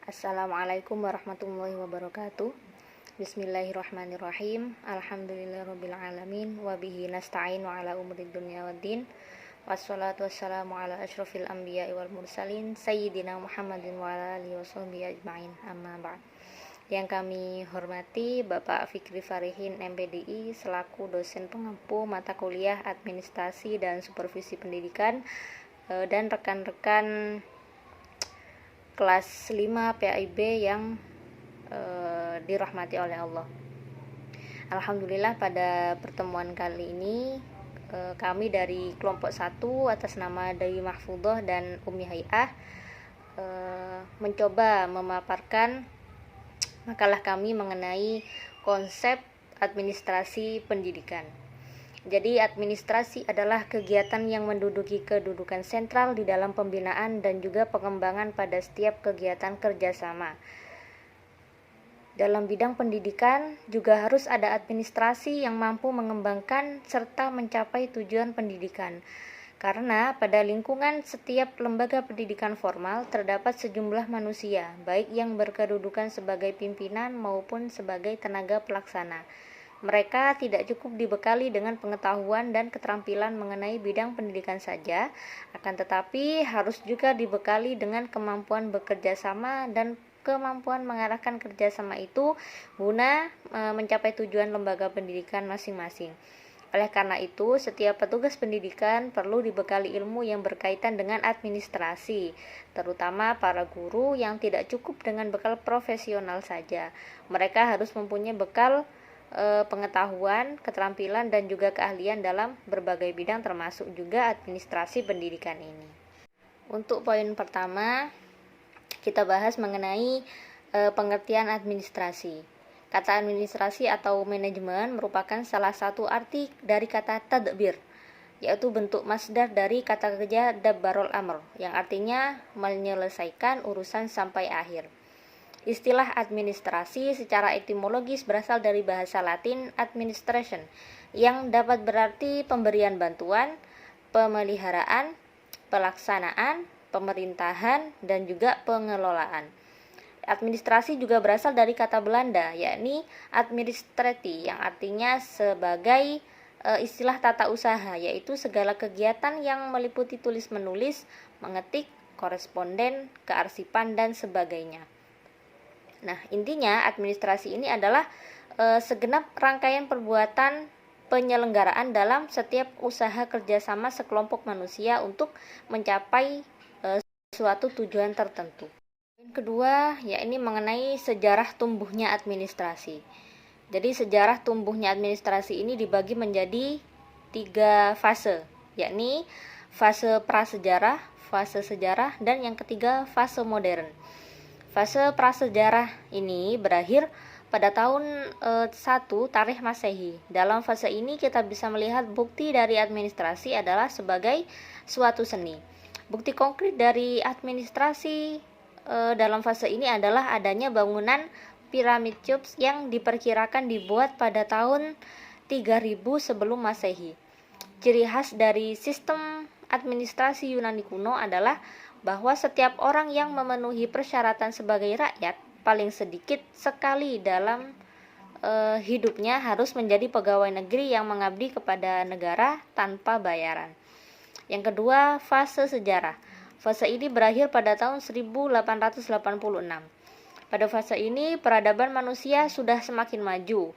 Assalamualaikum warahmatullahi wabarakatuh. Bismillahirrahmanirrahim. Alhamdulillahirrabbilalamin. Wabihi nasta'in wa ala umurid dunya waddin. Wassalatu wassalamu ala ashrafil anbiya wal mursalin Sayyidina Muhammadin wa ala alihi wa sahbihi ajma'in. Amma ba'd. Yang kami hormati Bapak Fikri Farihin MPDI selaku dosen pengampu mata kuliah administrasi dan supervisi pendidikan, dan rekan-rekan kelas 5 PAIB yang dirahmati oleh Allah. Alhamdulillah pada pertemuan kali ini kami dari kelompok 1 atas nama Dewi Mahfudhoh dan Umi Hai'ah mencoba memaparkan makalah kami mengenai konsep administrasi pendidikan. Jadi administrasi adalah kegiatan yang menduduki kedudukan sentral di dalam pembinaan dan juga pengembangan pada setiap kegiatan kerjasama. Dalam bidang pendidikan juga harus ada administrasi yang mampu mengembangkan serta mencapai tujuan pendidikan. Karena pada lingkungan setiap lembaga pendidikan formal terdapat sejumlah manusia, baik yang berkedudukan sebagai pimpinan maupun sebagai tenaga pelaksana. Mereka tidak cukup dibekali dengan pengetahuan dan keterampilan mengenai bidang pendidikan saja, akan tetapi harus juga dibekali dengan kemampuan bekerja sama dan kemampuan mengarahkan kerjasama itu guna mencapai tujuan lembaga pendidikan masing-masing. Oleh karena itu, setiap petugas pendidikan perlu dibekali ilmu yang berkaitan dengan administrasi, terutama para guru yang tidak cukup dengan bekal profesional saja. Mereka harus mempunyai bekal pengetahuan, keterampilan, dan juga keahlian dalam berbagai bidang termasuk juga administrasi pendidikan ini. Untuk poin pertama, kita bahas mengenai pengertian administrasi. Kata administrasi atau manajemen merupakan salah satu arti dari kata tadbir, yaitu bentuk masdar dari kata kerja dabbarul amr, yang artinya menyelesaikan urusan sampai akhir. Istilah administrasi secara etimologis berasal dari bahasa Latin administration, yang dapat berarti pemberian bantuan, pemeliharaan, pelaksanaan, pemerintahan, dan juga pengelolaan. Administrasi juga berasal dari kata Belanda, yakni administrati, yang artinya sebagai istilah tata usaha, yaitu segala kegiatan yang meliputi tulis-menulis, mengetik, koresponden, kearsipan, dan sebagainya. Nah, intinya administrasi ini adalah segenap rangkaian perbuatan penyelenggaraan dalam setiap usaha kerjasama sekelompok manusia untuk mencapai suatu tujuan tertentu. Yang kedua, yakni mengenai sejarah tumbuhnya administrasi. Jadi sejarah tumbuhnya administrasi ini dibagi menjadi 3 fase, yakni fase prasejarah, fase sejarah, dan yang ketiga fase modern. Fase prasejarah ini berakhir pada tahun 1 Tarikh Masehi. Dalam fase ini kita bisa melihat bukti dari administrasi adalah sebagai suatu seni. Bukti konkret dari administrasi dalam fase ini adalah adanya bangunan piramid Cheops yang diperkirakan dibuat pada tahun 3000 sebelum Masehi. Ciri khas dari sistem administrasi Yunani kuno adalah bahwa setiap orang yang memenuhi persyaratan sebagai rakyat paling sedikit sekali dalam hidupnya harus menjadi pegawai negeri yang mengabdi kepada negara tanpa bayaran. Yang kedua, fase sejarah. Fase ini berakhir pada tahun 1886. Pada fase ini, peradaban manusia sudah semakin maju.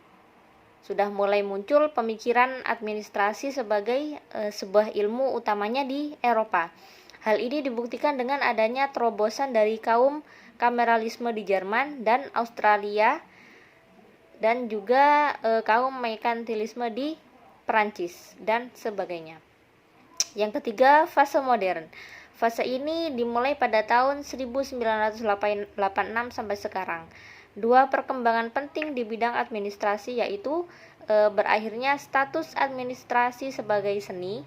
Sudah mulai muncul pemikiran administrasi sebagai sebuah ilmu utamanya di Eropa. Hal ini dibuktikan dengan adanya terobosan dari kaum kameralisme di Jerman dan Australia dan juga kaum merkantilisme di Perancis dan sebagainya. Yang ketiga, fase modern. Fase ini dimulai pada tahun 1986 sampai sekarang. 2 perkembangan penting di bidang administrasi yaitu berakhirnya status administrasi sebagai seni,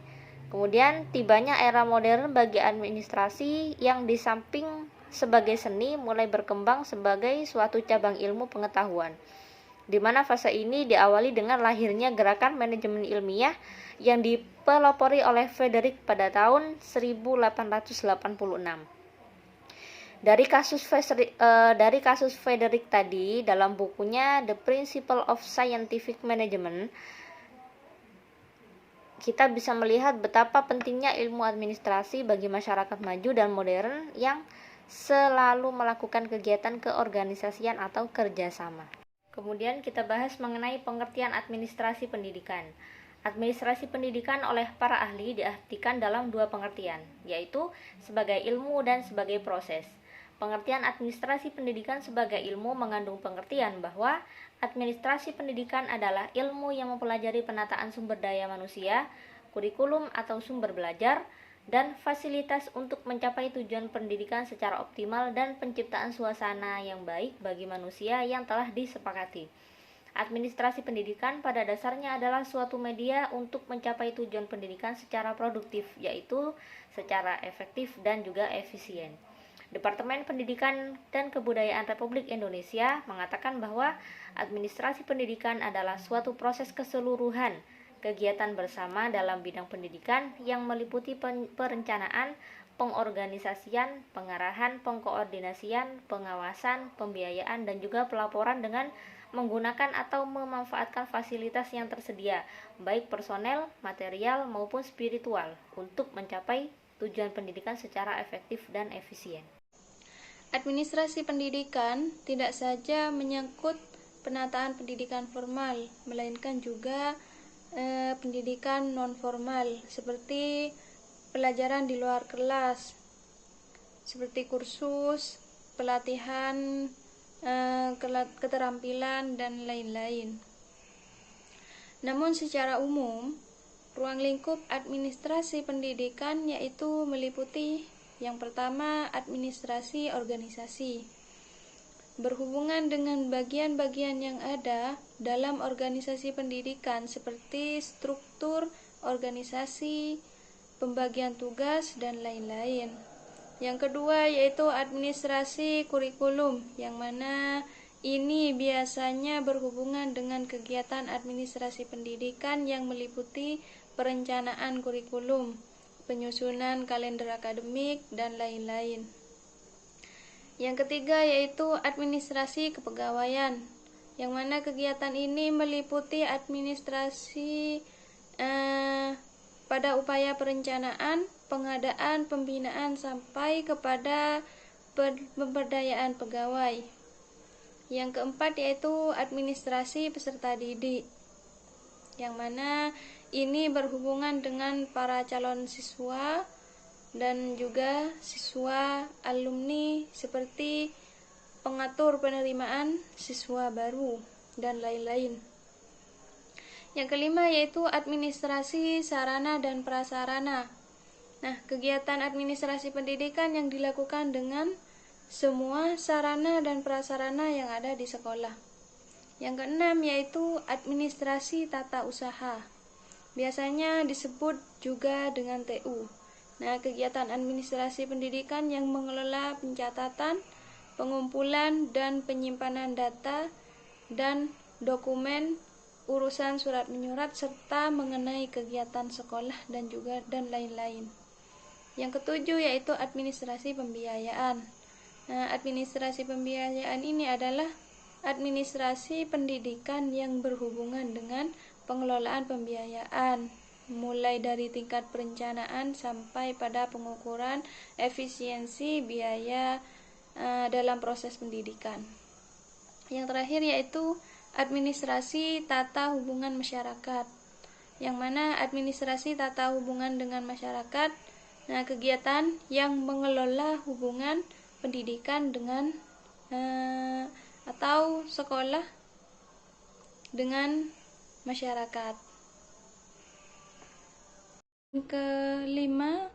kemudian tibanya era modern bagi administrasi yang di samping sebagai seni mulai berkembang sebagai suatu cabang ilmu pengetahuan, di mana fase ini diawali dengan lahirnya gerakan manajemen ilmiah yang dipelopori oleh Frederick pada tahun 1886. Dari kasus Frederick tadi dalam bukunya The Principle of Scientific Management, kita bisa melihat betapa pentingnya ilmu administrasi bagi masyarakat maju dan modern yang selalu melakukan kegiatan keorganisasian atau kerjasama. Kemudian kita bahas mengenai pengertian administrasi pendidikan. Administrasi pendidikan oleh para ahli diartikan dalam dua pengertian, yaitu sebagai ilmu dan sebagai proses. Pengertian administrasi pendidikan sebagai ilmu mengandung pengertian bahwa administrasi pendidikan adalah ilmu yang mempelajari penataan sumber daya manusia, kurikulum atau sumber belajar, dan fasilitas untuk mencapai tujuan pendidikan secara optimal dan penciptaan suasana yang baik bagi manusia yang telah disepakati. Administrasi pendidikan pada dasarnya adalah suatu media untuk mencapai tujuan pendidikan secara produktif, yaitu secara efektif dan juga efisien. Departemen Pendidikan dan Kebudayaan Republik Indonesia mengatakan bahwa administrasi pendidikan adalah suatu proses keseluruhan kegiatan bersama dalam bidang pendidikan yang meliputi perencanaan, pengorganisasian, pengarahan, pengkoordinasian, pengawasan, pembiayaan, dan juga pelaporan dengan menggunakan atau memanfaatkan fasilitas yang tersedia, baik personel, material, maupun spiritual, untuk mencapai tujuan pendidikan secara efektif dan efisien. Administrasi pendidikan tidak saja menyangkut penataan pendidikan formal, melainkan juga pendidikan non-formal, seperti pelajaran di luar kelas, seperti kursus, pelatihan, keterampilan, dan lain-lain. Namun secara umum, ruang lingkup administrasi pendidikan yaitu meliputi yang pertama, administrasi organisasi. Berhubungan dengan bagian-bagian yang ada dalam organisasi pendidikan seperti struktur organisasi, pembagian tugas, dan lain-lain. Yang kedua yaitu administrasi kurikulum, yang mana ini biasanya berhubungan dengan kegiatan administrasi pendidikan yang meliputi perencanaan kurikulum, penyusunan kalender akademik, dan lain-lain. Yang ketiga yaitu administrasi kepegawaian, yang mana kegiatan ini meliputi administrasi pada upaya perencanaan, pengadaan, pembinaan, sampai kepada pemberdayaan pegawai. Yang keempat yaitu administrasi peserta didik, yang mana ini berhubungan dengan para calon siswa dan juga siswa alumni, seperti pengatur penerimaan siswa baru dan lain-lain. Yang kelima yaitu administrasi sarana dan prasarana. Nah, kegiatan administrasi pendidikan yang dilakukan dengan semua sarana dan prasarana yang ada di sekolah. Yang keenam yaitu administrasi tata usaha, biasanya disebut juga dengan TU. Nah, kegiatan administrasi pendidikan yang mengelola pencatatan, pengumpulan, dan penyimpanan data dan dokumen, urusan surat menyurat, serta mengenai kegiatan sekolah dan lain-lain. Yang ketujuh yaitu administrasi pembiayaan. Nah, administrasi pembiayaan ini adalah administrasi pendidikan yang berhubungan dengan pengelolaan pembiayaan, mulai dari tingkat perencanaan sampai pada pengukuran efisiensi biaya dalam proses pendidikan. Yang terakhir yaitu administrasi tata hubungan masyarakat, yang mana administrasi tata hubungan dengan masyarakat, nah, kegiatan yang mengelola hubungan pendidikan dengan atau sekolah dengan masyarakat. Yang kelima,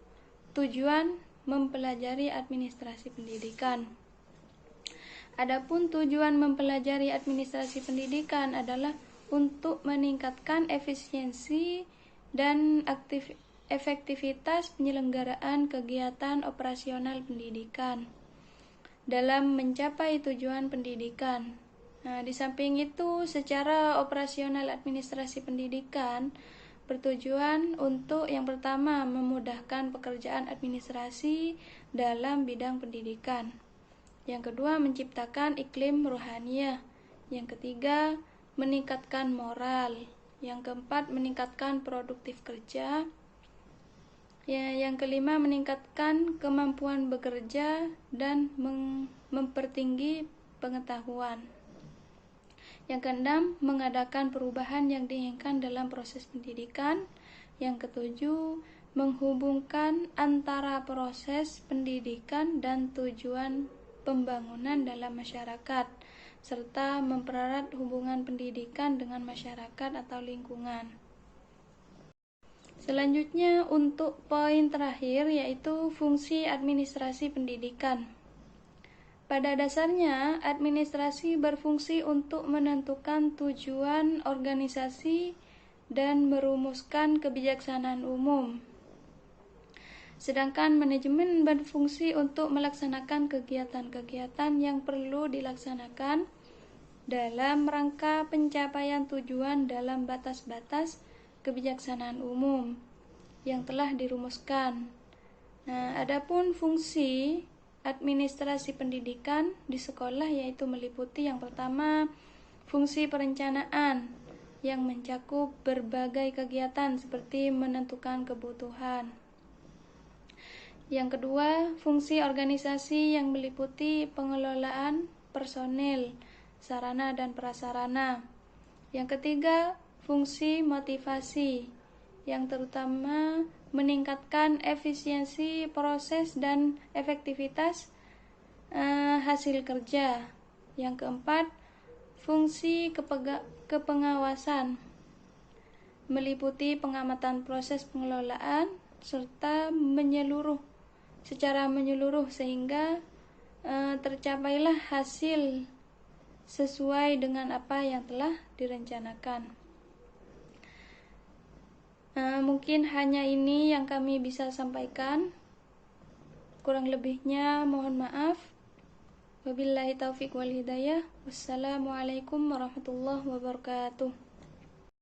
tujuan mempelajari administrasi pendidikan. Adapun tujuan mempelajari administrasi pendidikan adalah untuk meningkatkan efisiensi dan efektivitas penyelenggaraan kegiatan operasional pendidikan dalam mencapai tujuan pendidikan. Nah, di samping itu, secara operasional administrasi pendidikan bertujuan untuk yang pertama memudahkan pekerjaan administrasi dalam bidang pendidikan. Yang kedua, menciptakan iklim rohaniah. Yang ketiga, meningkatkan moral. Yang keempat, meningkatkan produktif kerja. Yang kelima, meningkatkan kemampuan bekerja dan mempertinggi pengetahuan. Yang keenam, mengadakan perubahan yang diinginkan dalam proses pendidikan. Yang ketujuh, menghubungkan antara proses pendidikan dan tujuan pembangunan dalam masyarakat, serta mempererat hubungan pendidikan dengan masyarakat atau lingkungan. Selanjutnya, untuk poin terakhir yaitu fungsi administrasi pendidikan. Pada dasarnya, administrasi berfungsi untuk menentukan tujuan organisasi dan merumuskan kebijaksanaan umum. Sedangkan manajemen berfungsi untuk melaksanakan kegiatan-kegiatan yang perlu dilaksanakan dalam rangka pencapaian tujuan dalam batas-batas kebijaksanaan umum yang telah dirumuskan. Nah, adapun fungsi administrasi pendidikan di sekolah yaitu meliputi yang pertama, fungsi perencanaan yang mencakup berbagai kegiatan seperti menentukan kebutuhan. Yang kedua, fungsi organisasi yang meliputi pengelolaan personil, sarana dan prasarana. Yang ketiga, fungsi motivasi yang terutama meningkatkan efisiensi proses dan efektivitas hasil kerja. Yang keempat, fungsi kepengawasan meliputi pengamatan proses pengelolaan serta secara menyeluruh sehingga tercapailah hasil sesuai dengan apa yang telah direncanakan. Mungkin hanya ini yang kami bisa sampaikan. Kurang lebihnya mohon maaf. Wabillahi taufiq wal hidayah. Wassalamualaikum warahmatullahi wabarakatuh.